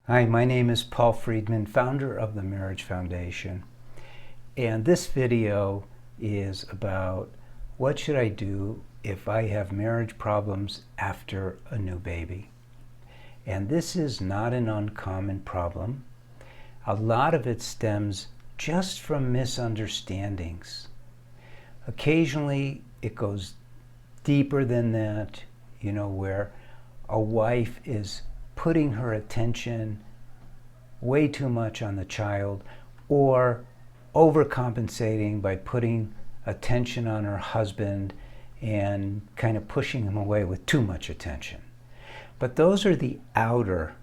Hi, my name is Paul Friedman, founder of the Marriage Foundation. And this video is about what should I do if I have marriage problems after a new baby. And this is not an uncommon problem. A lot of it stems just from misunderstandings. Occasionally it goes deeper than that, where a wife is putting her attention way too much on the child, or overcompensating by putting attention on her husband and kind of pushing him away with too much attention. But those are the outer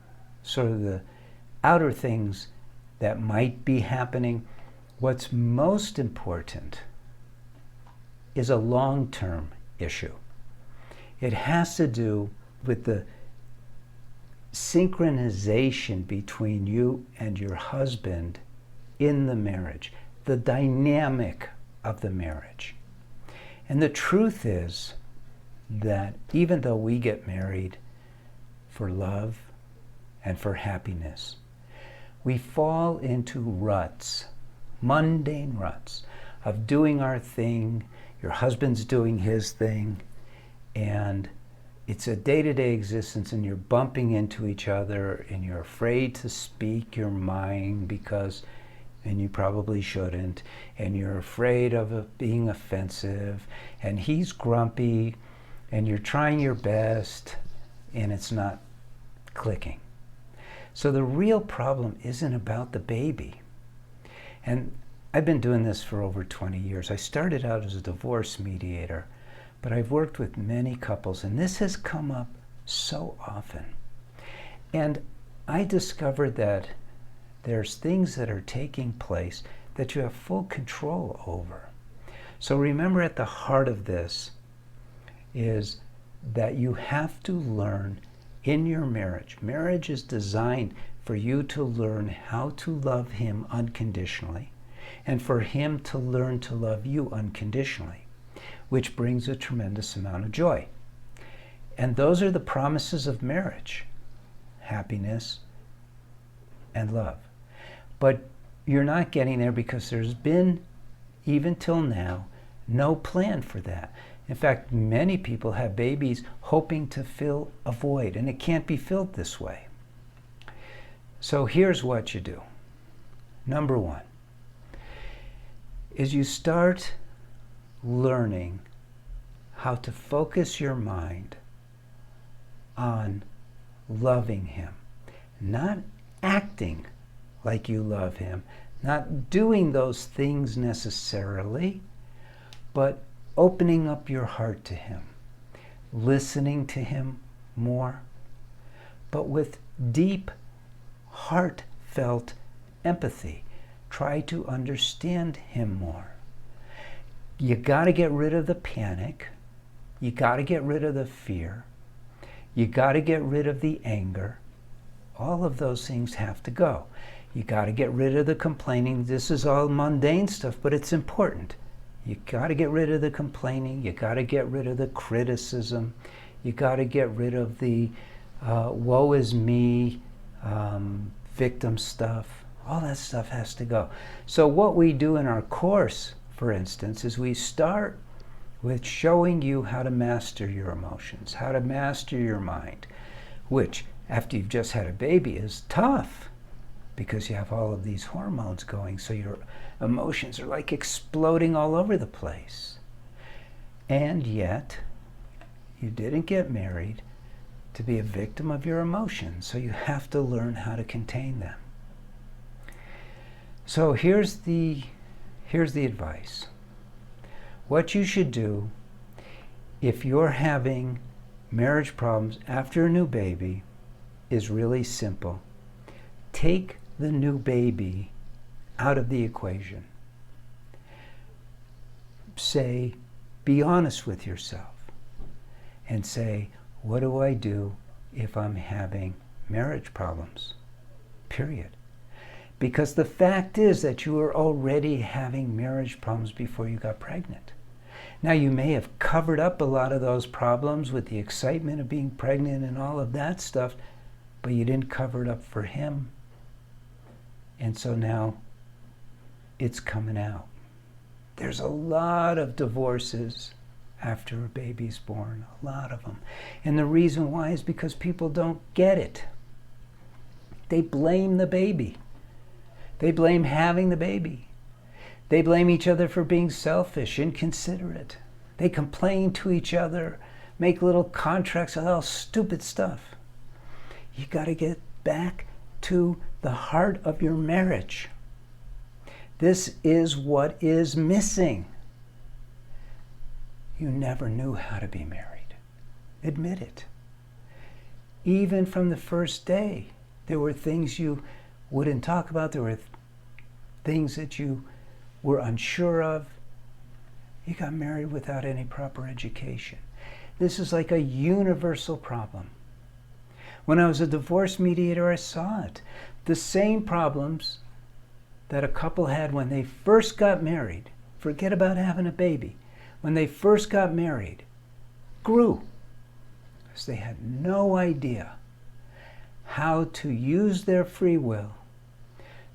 things that might be happening. What's most important is a long-term issue. It has to do with the synchronization between you and your husband in the marriage, the dynamic of the marriage. And the truth is that even though we get married for love and for happiness, we fall into ruts, mundane ruts of doing our thing, your husband's doing his thing, and it's a day-to-day existence, and you're bumping into each other and you're afraid to speak your mind and you probably shouldn't, and you're afraid of being offensive, and he's grumpy, and you're trying your best and it's not clicking. So the real problem isn't about the baby. And I've been doing this for over 20 years. I started out as a divorce mediator, but I've worked with many couples, and this has come up so often. And I discovered that there's things that are taking place that you have full control over. So remember, at the heart of this is that you have to learn in your marriage. Marriage is designed for you to learn how to love him unconditionally, and for him to learn to love you unconditionally, which brings a tremendous amount of joy. And those are the promises of marriage: happiness and love. But you're not getting there because there's been, even till now, no plan for that. In fact, many people have babies hoping to fill a void, and it can't be filled this way. So here's what you do. Number one is you start learning how to focus your mind on loving him, not acting like you love him, not doing those things necessarily, but opening up your heart to him, listening to him more, but with deep, heartfelt empathy. Try to understand him more. You got to get rid of the panic. You got to get rid of the fear. You got to get rid of the anger. All of those things have to go. You got to get rid of the complaining. This is all mundane stuff, but it's important. You got to get rid of the complaining. You got to get rid of the criticism. You got to get rid of the woe is me, victim stuff. All that stuff has to go. So what we do in our course, for instance, is we start with showing you how to master your emotions, how to master your mind, which, after you've just had a baby, is tough because you have all of these hormones going, so your emotions are like exploding all over the place. And yet, you didn't get married to be a victim of your emotions, so you have to learn how to contain them. So here's the advice. What you should do if you're having marriage problems after a new baby is really simple. Take the new baby out of the equation. Be honest with yourself and say, what do I do if I'm having marriage problems? Period. Because the fact is that you were already having marriage problems before you got pregnant. Now, you may have covered up a lot of those problems with the excitement of being pregnant and all of that stuff, but you didn't cover it up for him. And so now it's coming out. There's a lot of divorces after a baby's born, a lot of them. And the reason why is because people don't get it. They blame the baby. They blame having the baby. They blame each other for being selfish, inconsiderate. They complain to each other, make little contracts, all stupid stuff. You got to get back to the heart of your marriage. This is what is missing. You never knew how to be married. Admit it. Even from the first day, there were things you wouldn't talk about. There were things that you were unsure of. You got married without any proper education. This is like a universal problem. When I was a divorce mediator, I saw it. The same problems that a couple had when they first got married, forget about having a baby, when they first got married, grew because they had no idea how to use their free will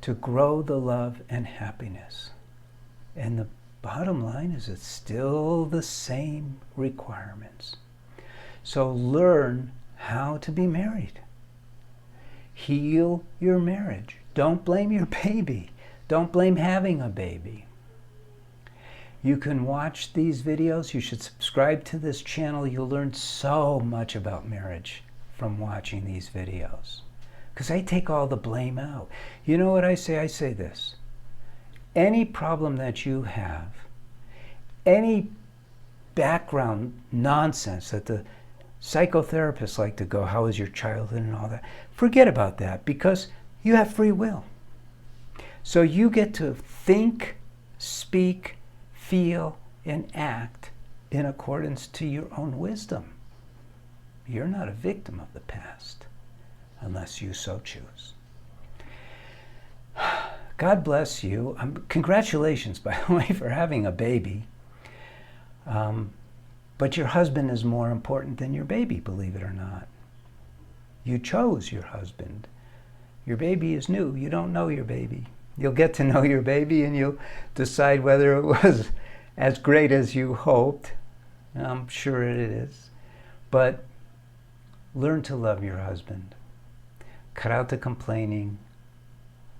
to grow the love and happiness. And the bottom line is it's still the same requirements. So learn how to be married. Heal your marriage. Don't blame your baby. Don't blame having a baby. You can watch these videos. You should subscribe to this channel. You'll learn so much about marriage from watching these videos. Because I take all the blame out. You know what I say? I say this. Any problem that you have, any background nonsense that the psychotherapists like to go, how was your childhood and all that, forget about that because you have free will. So you get to think, speak, feel, and act in accordance to your own wisdom. You're not a victim of the past unless you so choose. God bless you. Congratulations, by the way, for having a baby. But your husband is more important than your baby, believe it or not. You chose your husband. Your baby is new. You don't know your baby. You'll get to know your baby and you'll decide whether it was as great as you hoped. I'm sure it is. But learn to love your husband. Cut out the complaining.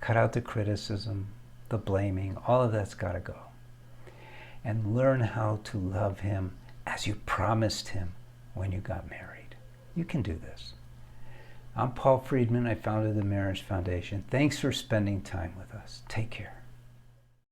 Cut out the criticism, the blaming. All of that's got to go. And learn how to love him as you promised him when you got married. You can do this. I'm Paul Friedman. I founded the Marriage Foundation. Thanks for spending time with us. Take care.